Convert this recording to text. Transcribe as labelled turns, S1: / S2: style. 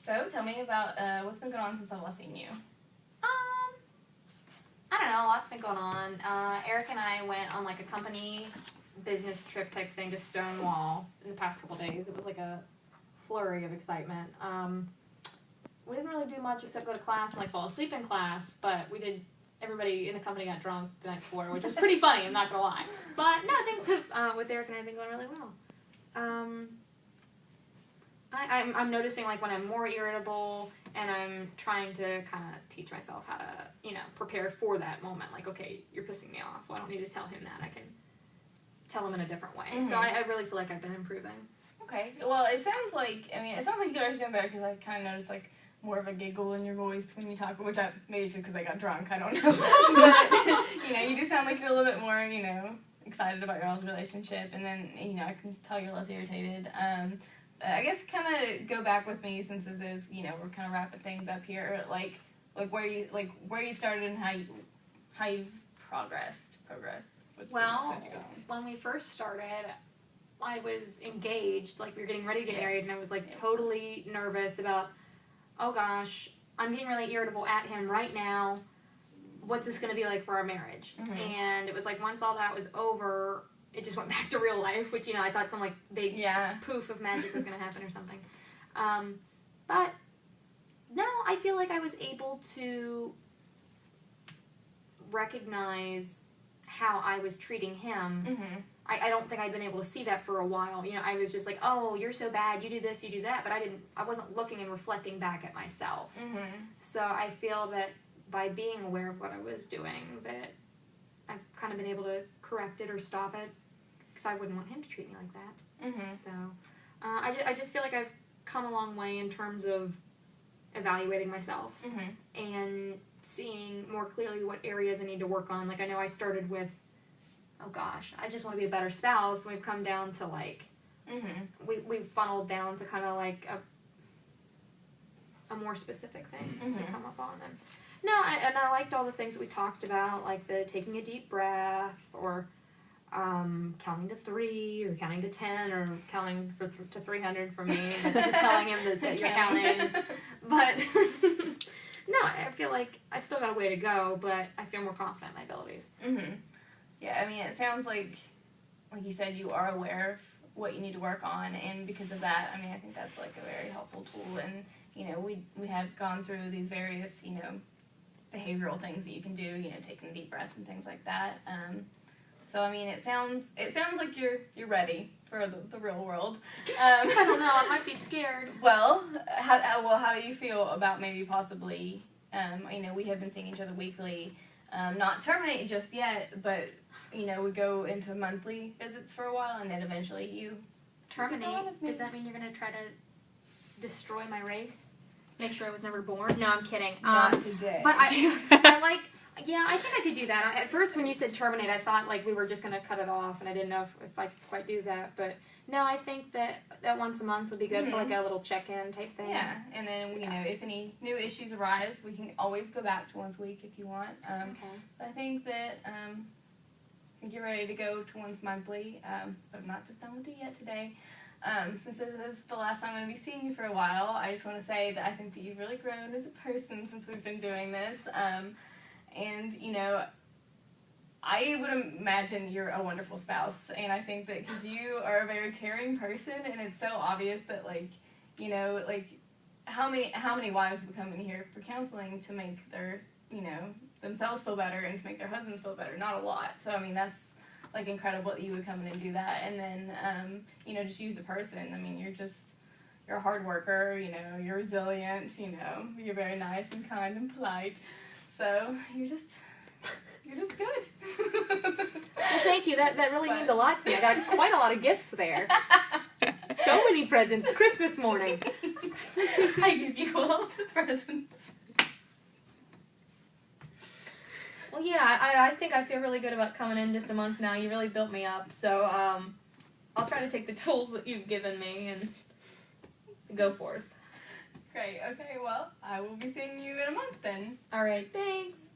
S1: So, tell me about what's been going on since I've last seen you.
S2: I don't know, lots been going on. Eric and I went on like a company business trip type thing to Stonewall in the past couple days. It was like a flurry of excitement. We didn't really do much except go to class and like fall asleep in class, but everybody in the company got drunk the night before, which was pretty funny, I'm not gonna lie. But no, things with Eric and I have been going really well. I'm noticing like when I'm more irritable and I'm trying to kind of teach myself how to, prepare for that moment. Like, okay, you're pissing me off. Well, I don't need to tell him that. I can tell him in a different way. Mm-hmm. So I really feel like I've been improving.
S1: Okay. Well, it sounds like you guys are doing better because I kind of noticed like more of a giggle in your voice when you talk, which maybe it's just because I got drunk. I don't know. But, you do sound like you're a little bit more, excited about your all's relationship. And then, I can tell you're less irritated. I guess kind of go back with me since this is, we're kind of wrapping things up here. Like where you started and how you've progressed.
S2: Well, when we first started, I was engaged. Like we were getting ready to get married, and I was like totally nervous about, oh gosh, I'm getting really irritable at him right now. What's this going to be like for our marriage? Mm-hmm. And it was like once all that was over, it just went back to real life, which, I thought some, like, big poof of magic was going to happen or something. But, no, I feel like I was able to recognize how I was treating him. Mm-hmm. I don't think I'd been able to see that for a while. I was just like, oh, you're so bad, you do this, you do that, but I wasn't looking and reflecting back at myself. Mm-hmm. So I feel that by being aware of what I was doing, that I've kind of been able to correct it or stop it, because I wouldn't want him to treat me like that. Mm-hmm. So I just feel like I've come a long way in terms of evaluating myself and seeing more clearly what areas I need to work on. Like I know I started with, oh gosh, I just want to be a better spouse. We've come down to like, we've funneled down to kind of like a more specific thing to come up on. And I liked all the things that we talked about, like the taking a deep breath, or counting to 3, or counting to 10, or counting to 300 for me, but just telling him that you're counting. But no, I feel like I've still got a way to go, but I feel more confident in my abilities. Mm-hmm.
S1: Yeah, it sounds like you said, you are aware of what you need to work on, and because of that, I think that's like a very helpful tool. And we have gone through these various behavioral things that you can do, taking a deep breath and things like that. So it sounds like you're ready for the real world.
S2: I don't know. I might be scared.
S1: Well, how do you feel about maybe possibly? We have been seeing each other weekly. Not terminate just yet, but we go into monthly visits for a while, and then eventually you
S2: terminate. Does that mean you're going to try to destroy my race? Make sure I was never born? No, I'm kidding.
S1: Not today.
S2: But I think I could do that. At first, when you said terminate, I thought like we were just going to cut it off, and I didn't know if I could quite do that. But no, I think that once a month would be good for like a little check-in type thing.
S1: Yeah, and then if any new issues arise, we can always go back to once a week if you want.
S2: Okay.
S1: But I think that I think you're ready to go to once monthly, but I'm not just done with you yet today. Since this is the last time I'm going to be seeing you for a while, I just want to say that I think that you've really grown as a person since we've been doing this. And, I would imagine you're a wonderful spouse, and I think that because you are a very caring person, and it's so obvious that, how many wives would come in here for counseling to make their, themselves feel better and to make their husbands feel better? Not a lot. So, that's, incredible that you would come in and do that. And then, just you as a person. You're a hard worker, you're resilient, you're very nice and kind and polite. So, you're just good.
S2: Well, thank you. That really means a lot to me. I got quite a lot of gifts there. So many presents. Christmas morning.
S1: I give you all the presents.
S2: Well, yeah, I think I feel really good about coming in just a month now. You really built me up. So I'll try to take the tools that you've given me and go forth.
S1: Great. Okay, well, I will be seeing you in a month then.
S2: All right. Thanks.